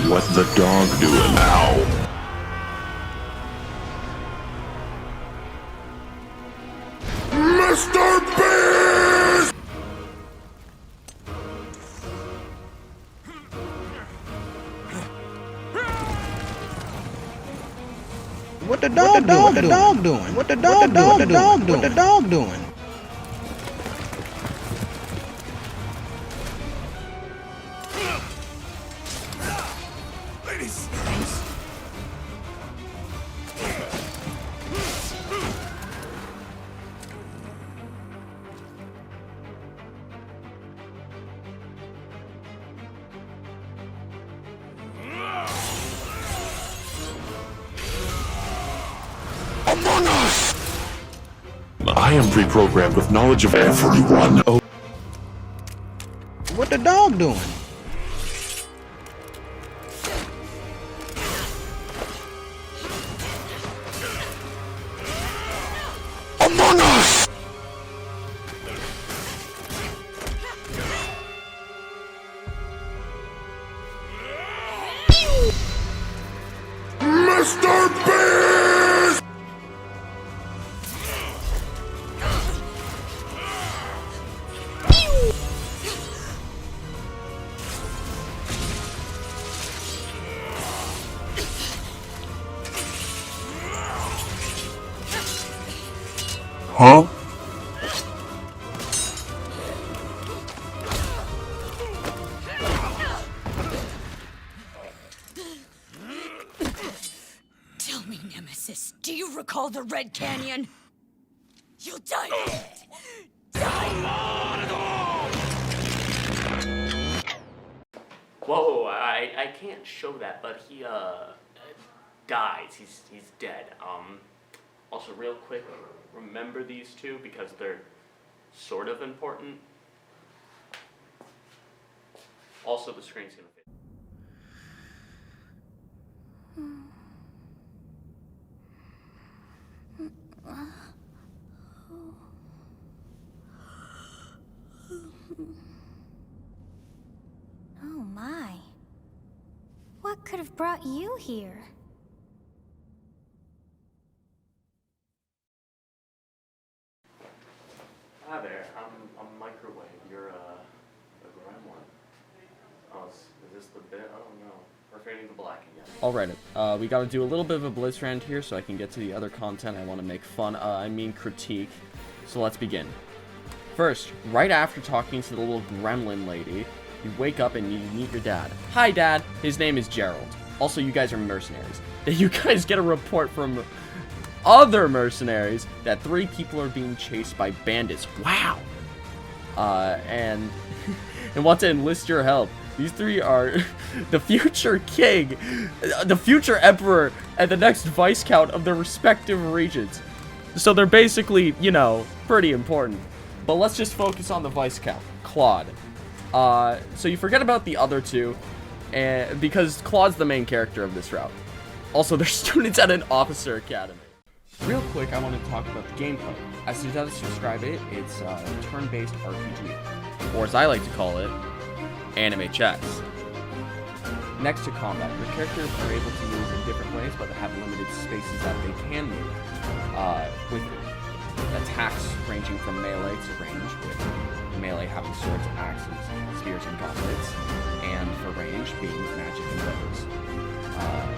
What the dog doing now? Mr. Beast! What the dog doing? What the dog doing? What the dog doing? What the dog doing? What the dog doing? Ladies! Among Us! I am pre-programmed with knowledge of everyone. Oh. What the dog doing? Among Us! Mr. Beast! Huh? Tell me, Nemesis, do you recall the Red Canyon? You'll die. Whoa, I can't show that, but he dies. He's dead. Also real quick, remember these two because they're sort of important. Also the screen's gonna fit. Oh my. What could have brought you here? Hi there, I'm Microwave. You're a gremlin. Oh, is this the bit? Oh no. We're fading to black again. Alright, we gotta do a little bit of a blitz round here so I can get to the other content I want to make fun, critique. So let's begin. First, right after talking to the little gremlin lady, you wake up and you meet your dad. Hi, Dad. His name is Gerald. Also, you guys are mercenaries. You guys get a report from other mercenaries that 3 people are being chased by bandits. Wow. And want to enlist your help. These 3 are the future king, the future emperor, and the next vice count of their respective regions. So they're basically, you know, pretty important. But let's just focus on the vice count, Claude. So you forget about the other 2, because Claude's the main character of this route. Also, they're students at an officer academy. Real quick, I want to talk about the gameplay. As you guys describe it, it's a turn-based RPG, or as I like to call it, anime chess. Next to combat, your characters are able to move in different ways, but have limited spaces that they can move, with attacks ranging from melee to range, with melee having swords, axes, spears, and gauntlets, and for range being magic and bows.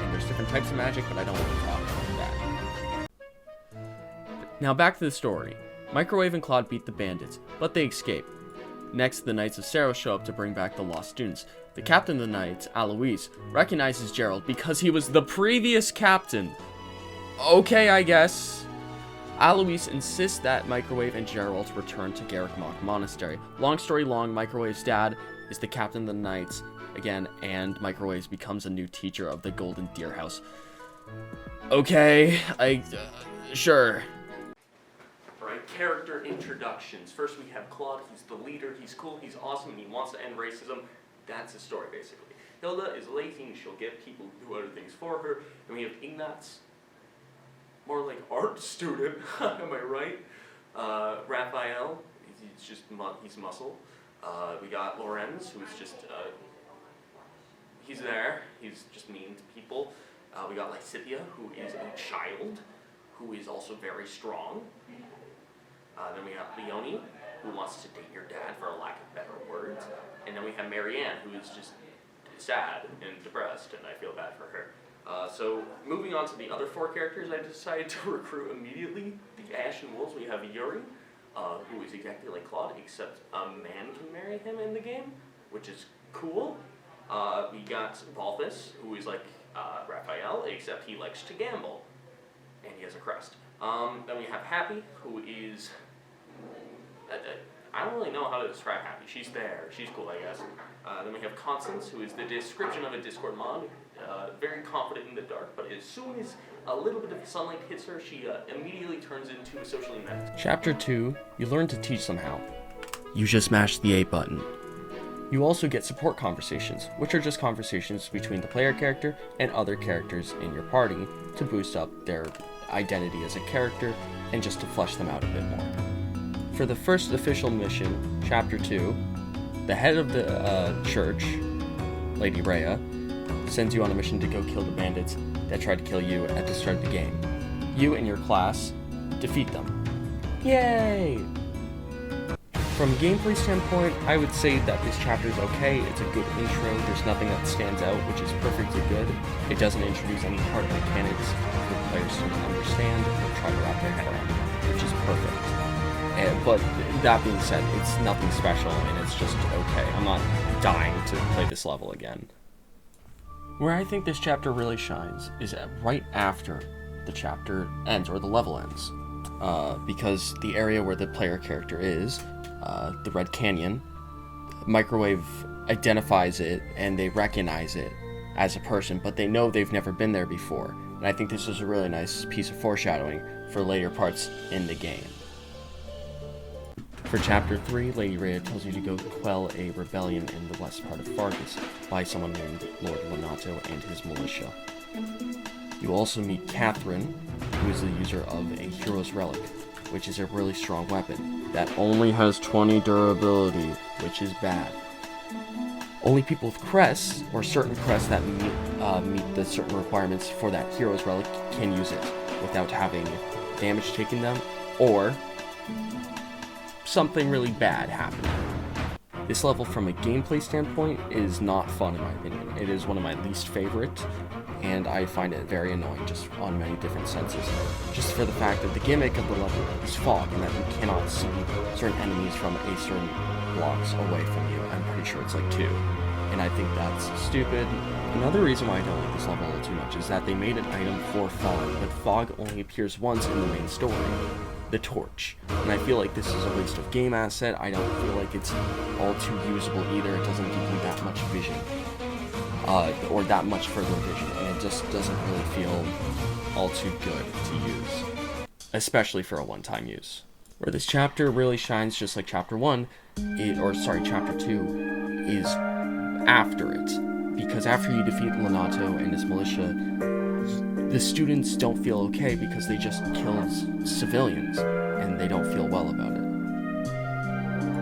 And there's different types of magic, but I don't want to talk about that. Now back to the story. Microwave and Claude beat the bandits, but they escape. Next, the Knights of Cerro show up to bring back the lost students. The captain of the Knights, Alois, recognizes Gerald because he was the previous captain. Okay, I guess. Alois insists that Microwave and Gerald return to Garrick Mach Monastery. Long story long, Microwave's dad is the captain of the Knights again, and Microwave becomes a new teacher of the Golden Deer House. Okay, sure. Alright, character introductions. First we have Claude. He's the leader, he's cool, he's awesome, and he wants to end racism. That's his story, basically. Hilda is lazy and she'll get people to do other things for her. And we have Ignatz, more like art student, am I right? Raphael, he's muscle. We got Lorenz, who's just, he's there. He's just mean to people. We got Lysithea, who is a child, who is also very strong. Then we have Leonie, who wants to date your dad, for a lack of better words. And then we have Marianne, who is just sad and depressed, and I feel bad for her. So moving on to the other 4 characters, I decided to recruit immediately. The Ashen Wolves, we have Yuri, who is exactly like Claude, except a man can marry him in the game, which is cool. We got Balthus, who is like Raphael, except he likes to gamble, and he has a crest. Then we have Happy, who is... I don't really know how to describe Happy. She's there. She's cool, I guess. Then we have Constance, who is the description of a Discord mod. Very confident in the dark, but as soon as a little bit of sunlight hits her, she immediately turns into a socially inept. Chapter 2, you learn to teach somehow. You just mash the A button. You also get support conversations, which are just conversations between the player character and other characters in your party to boost up their identity as a character and just to flesh them out a bit more. For the first official mission, Chapter 2, the head of the church, Lady Rhea, sends you on a mission to go kill the bandits that tried to kill you at the start of the game. You and your class defeat them. Yay! From a gameplay standpoint, I would say that this chapter is okay. It's a good intro. There's nothing that stands out, which is perfectly good. It doesn't introduce any hard mechanics for players to understand or try to wrap their head around, which is perfect. But that being said, it's nothing special and it's just okay. I'm not dying to play this level again. Where I think this chapter really shines is right after the chapter ends, or the level ends. Because the area where the player character is, the Red Canyon, Microwave identifies it and they recognize it as a person, but they know they've never been there before. And I think this is a really nice piece of foreshadowing for later parts in the game. For Chapter 3, Lady Rhea tells you to go quell a rebellion in the west part of Fargus by someone named Lord Lonato and his militia. You also meet Catherine, who is the user of a Hero's Relic, which is a really strong weapon that only has 20 durability, which is bad. Only people with crests, or certain crests that meet the certain requirements for that Hero's Relic, can use it without having damage taken them, or something really bad happening. This level, from a gameplay standpoint, is not fun in my opinion. It is one of my least favorite, and I find it very annoying just on many different senses. Just for the fact that the gimmick of the level is fog, and that you cannot see certain enemies from a certain blocks away from you. I'm pretty sure it's like 2. And I think that's stupid. Another reason why I don't like this level too much is that they made an item for fog, but fog only appears once in the main story. The torch. And I feel like this is a waste of game asset. I don't feel like it's all too usable either. It doesn't give you that much vision. Or that much further vision. And it just doesn't really feel all too good to use. Especially for a one-time use. Where this chapter really shines, just like Chapter 1, Chapter 2, is after it. Because after you defeat Lonato and his militia, the students don't feel okay because they just killed civilians, and they don't feel well about it.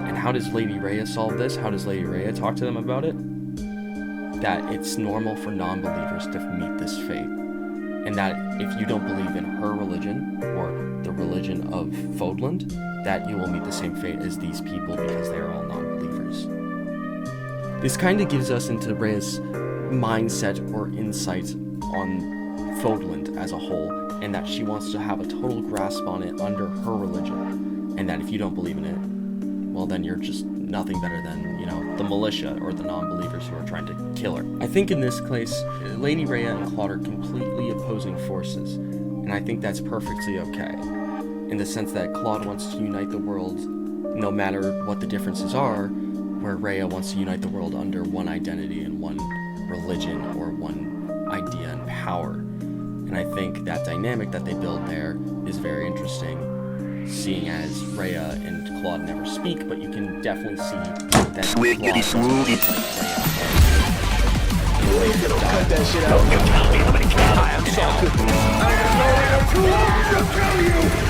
And how does Lady Rhea solve this? How does Lady Rhea talk to them about it? That it's normal for non-believers to meet this fate. And that if you don't believe in her religion, or the religion of Fodland, that you will meet the same fate as these people because they are all non-believers. This kind of gives us into Rhea's mindset or insight on Fodland as a whole, and that she wants to have a total grasp on it under her religion, and that if you don't believe in it, well then you're just nothing better than, the militia or the non-believers who are trying to kill her. I think in this case, Lady Rhea and Claude are completely opposing forces, and I think that's perfectly okay, in the sense that Claude wants to unite the world no matter what the differences are, where Rhea wants to unite the world under one identity and one religion or one idea and power. And I think that dynamic that they build there is very interesting, seeing as Rhea and Claude never speak, but you can definitely see that Claude doesn't look like Rhea. Cut that shit out. Don't you tell me how many cows I am so good. I am no too long to tell you.